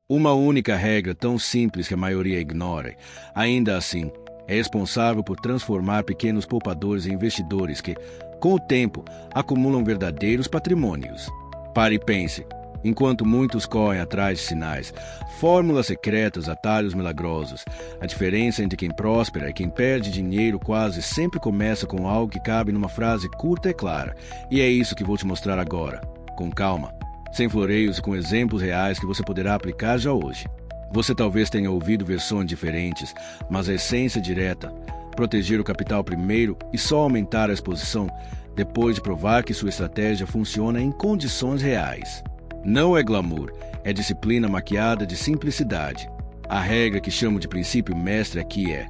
Uma única regra tão simples que a maioria ignora, ainda assim, é responsável por transformar pequenos poupadores em investidores que, com o tempo, acumulam verdadeiros patrimônios. Pare e pense. Enquanto muitos correm atrás de sinais, fórmulas secretas, atalhos milagrosos, a diferença entre quem prospera e quem perde dinheiro quase sempre começa com algo que cabe numa frase curta e clara. E é isso que vou te mostrar agora, com calma, sem floreios e com exemplos reais que você poderá aplicar já hoje. Você talvez tenha ouvido versões diferentes, mas a essência é direta: proteger o capital primeiro e só aumentar a exposição depois de provar que sua estratégia funciona em condições reais. Não é glamour, é disciplina maquiada de simplicidade. A regra que chamo de princípio mestre aqui é: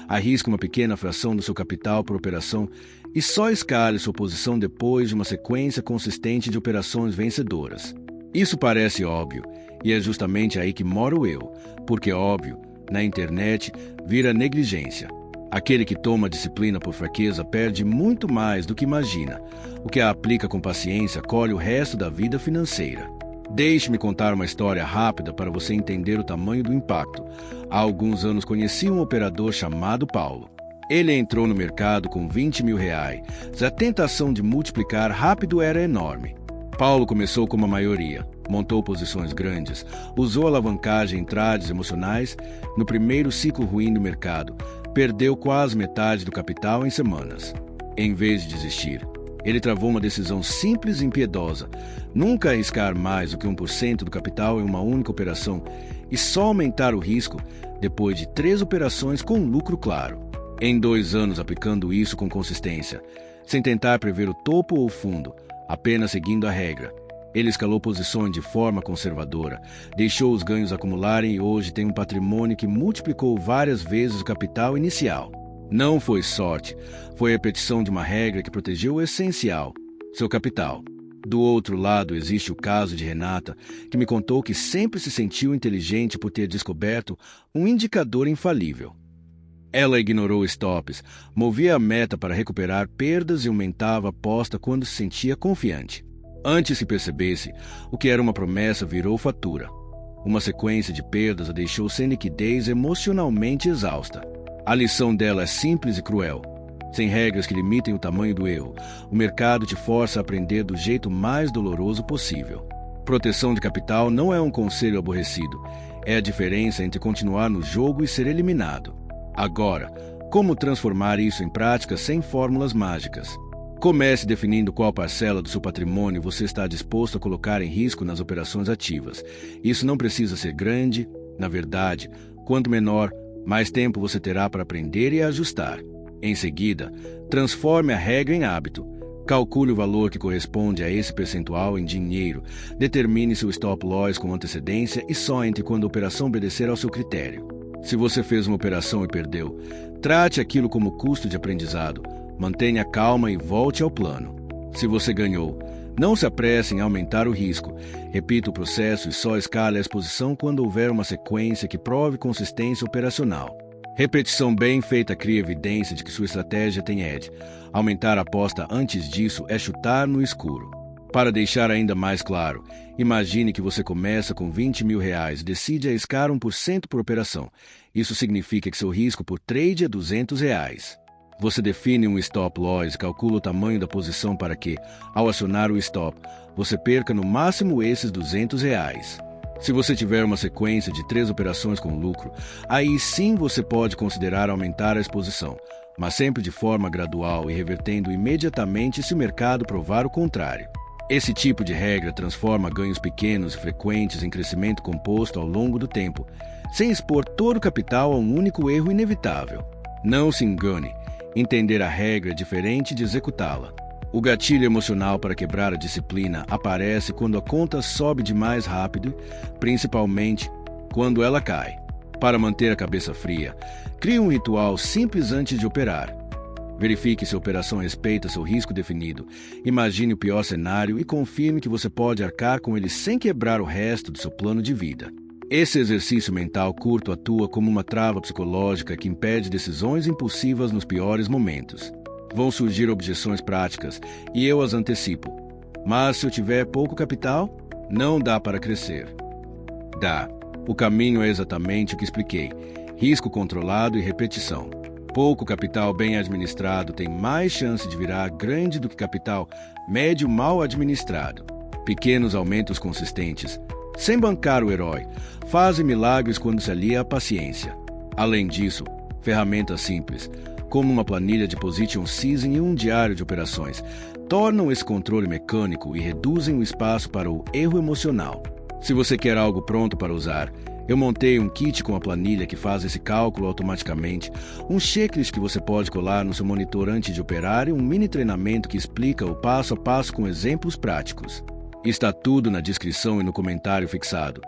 arrisque uma pequena fração do seu capital por operação e só escale sua posição depois de uma sequência consistente de operações vencedoras. Isso parece óbvio, e é justamente aí que mora o erro, porque óbvio, na internet, vira negligência. Aquele que toma a disciplina por fraqueza perde muito mais do que imagina. O que a aplica com paciência colhe o resto da vida financeira. Deixe-me contar uma história rápida para você entender o tamanho do impacto. Há alguns anos conheci um operador chamado Paulo. Ele entrou no mercado com R$ 20.000. A tentação de multiplicar rápido era enorme. Paulo começou como a maioria, montou posições grandes, usou alavancagem em trades emocionais. No primeiro ciclo ruim do mercado, perdeu quase metade do capital em semanas. Em vez de desistir, ele travou uma decisão simples e impiedosa: nunca arriscar mais do que 1% do capital em uma única operação e só aumentar o risco depois de 3 operações com lucro claro. Em 2 anos aplicando isso com consistência, sem tentar prever o topo ou o fundo, apenas seguindo a regra, ele escalou posições de forma conservadora, deixou os ganhos acumularem e hoje tem um patrimônio que multiplicou várias vezes o capital inicial. Não foi sorte, foi a repetição de uma regra que protegeu o essencial, seu capital. Do outro lado existe o caso de Renata, que me contou que sempre se sentiu inteligente por ter descoberto um indicador infalível. Ela ignorou stops, movia a meta para recuperar perdas e aumentava a aposta quando se sentia confiante. Antes que percebesse, o que era uma promessa virou fatura. Uma sequência de perdas a deixou sem liquidez, emocionalmente exausta. A lição dela é simples e cruel. Sem regras que limitem o tamanho do erro, o mercado te força a aprender do jeito mais doloroso possível. Proteção de capital não é um conselho aborrecido. É a diferença entre continuar no jogo e ser eliminado. Agora, como transformar isso em prática sem fórmulas mágicas? Comece definindo qual parcela do seu patrimônio você está disposto a colocar em risco nas operações ativas. Isso não precisa ser grande. Na verdade, quanto menor, mais tempo você terá para aprender e ajustar. Em seguida, transforme a regra em hábito. Calcule o valor que corresponde a esse percentual em dinheiro. Determine seu stop loss com antecedência e só entre quando a operação obedecer ao seu critério. Se você fez uma operação e perdeu, trate aquilo como custo de aprendizado. Mantenha calma e volte ao plano. Se você ganhou, não se apresse em aumentar o risco. Repita o processo e só escale a exposição quando houver uma sequência que prove consistência operacional. Repetição bem feita cria evidência de que sua estratégia tem edge. Aumentar a aposta antes disso é chutar no escuro. Para deixar ainda mais claro, imagine que você começa com R$ 20.000 e decide arriscar 1% por operação. Isso significa que seu risco por trade é R$ 200. Você define um stop loss e calcula o tamanho da posição para que, ao acionar o stop, você perca no máximo esses R$ 200. Se você tiver uma sequência de 3 operações com lucro, aí sim você pode considerar aumentar a exposição, mas sempre de forma gradual e revertendo imediatamente se o mercado provar o contrário. Esse tipo de regra transforma ganhos pequenos e frequentes em crescimento composto ao longo do tempo, sem expor todo o capital a um único erro inevitável. Não se engane, entender a regra é diferente de executá-la. O gatilho emocional para quebrar a disciplina aparece quando a conta sobe demais rápido, principalmente quando ela cai. Para manter a cabeça fria, crie um ritual simples antes de operar. Verifique se a operação respeita seu risco definido. Imagine o pior cenário e confirme que você pode arcar com ele sem quebrar o resto do seu plano de vida. Esse exercício mental curto atua como uma trava psicológica que impede decisões impulsivas nos piores momentos. Vão surgir objeções práticas, e eu as antecipo. Mas se eu tiver pouco capital, não dá para crescer. Dá. O caminho é exatamente o que expliquei: risco controlado e repetição. Pouco capital bem administrado tem mais chance de virar grande do que capital médio mal administrado. Pequenos aumentos consistentes, sem bancar o herói, fazem milagres quando se alia à paciência. Além disso, ferramentas simples, como uma planilha de Position Season e um diário de operações, tornam esse controle mecânico e reduzem o espaço para o erro emocional. Se você quer algo pronto para usar, eu montei um kit com a planilha que faz esse cálculo automaticamente, um checklist que você pode colar no seu monitor antes de operar e um mini treinamento que explica o passo a passo com exemplos práticos. Está tudo na descrição e no comentário fixado.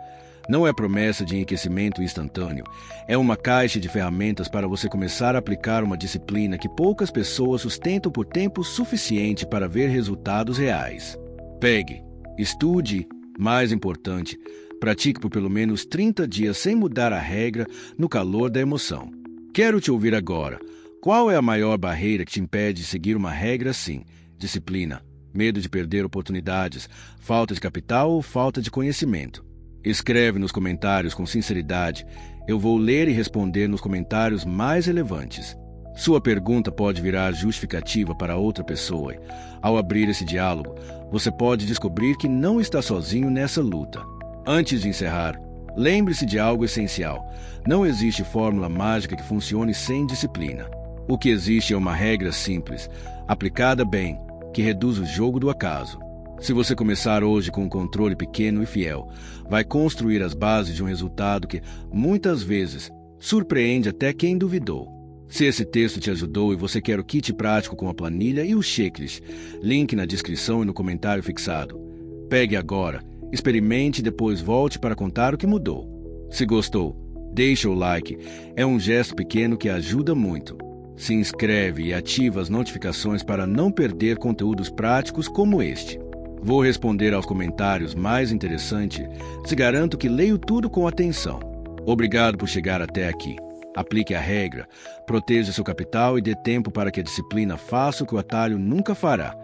Não é promessa de enriquecimento instantâneo, é uma caixa de ferramentas para você começar a aplicar uma disciplina que poucas pessoas sustentam por tempo suficiente para ver resultados reais. Pegue, estude, mais importante, pratique por pelo menos 30 dias sem mudar a regra no calor da emoção. Quero te ouvir agora. Qual é a maior barreira que te impede de seguir uma regra assim? Disciplina, medo de perder oportunidades, falta de capital ou falta de conhecimento? Escreve nos comentários com sinceridade. Eu vou ler e responder nos comentários mais relevantes. Sua pergunta pode virar justificativa para outra pessoa. Ao abrir esse diálogo, você pode descobrir que não está sozinho nessa luta. Antes de encerrar, lembre-se de algo essencial. Não existe fórmula mágica que funcione sem disciplina. O que existe é uma regra simples, aplicada bem, que reduz o jogo do acaso. Se você começar hoje com um controle pequeno e fiel, vai construir as bases de um resultado que, muitas vezes, surpreende até quem duvidou. Se esse texto te ajudou e você quer o kit prático com a planilha e o checklist, link na descrição e no comentário fixado. Pegue agora, experimente e depois volte para contar o que mudou. Se gostou, deixa o like. É um gesto pequeno que ajuda muito. Se inscreve e ativa as notificações para não perder conteúdos práticos como este. Vou responder aos comentários mais interessantes, te garanto que leio tudo com atenção. Obrigado por chegar até aqui. Aplique a regra, proteja seu capital e dê tempo para que a disciplina faça o que o atalho nunca fará: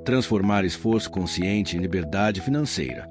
transformar esforço consciente em liberdade financeira.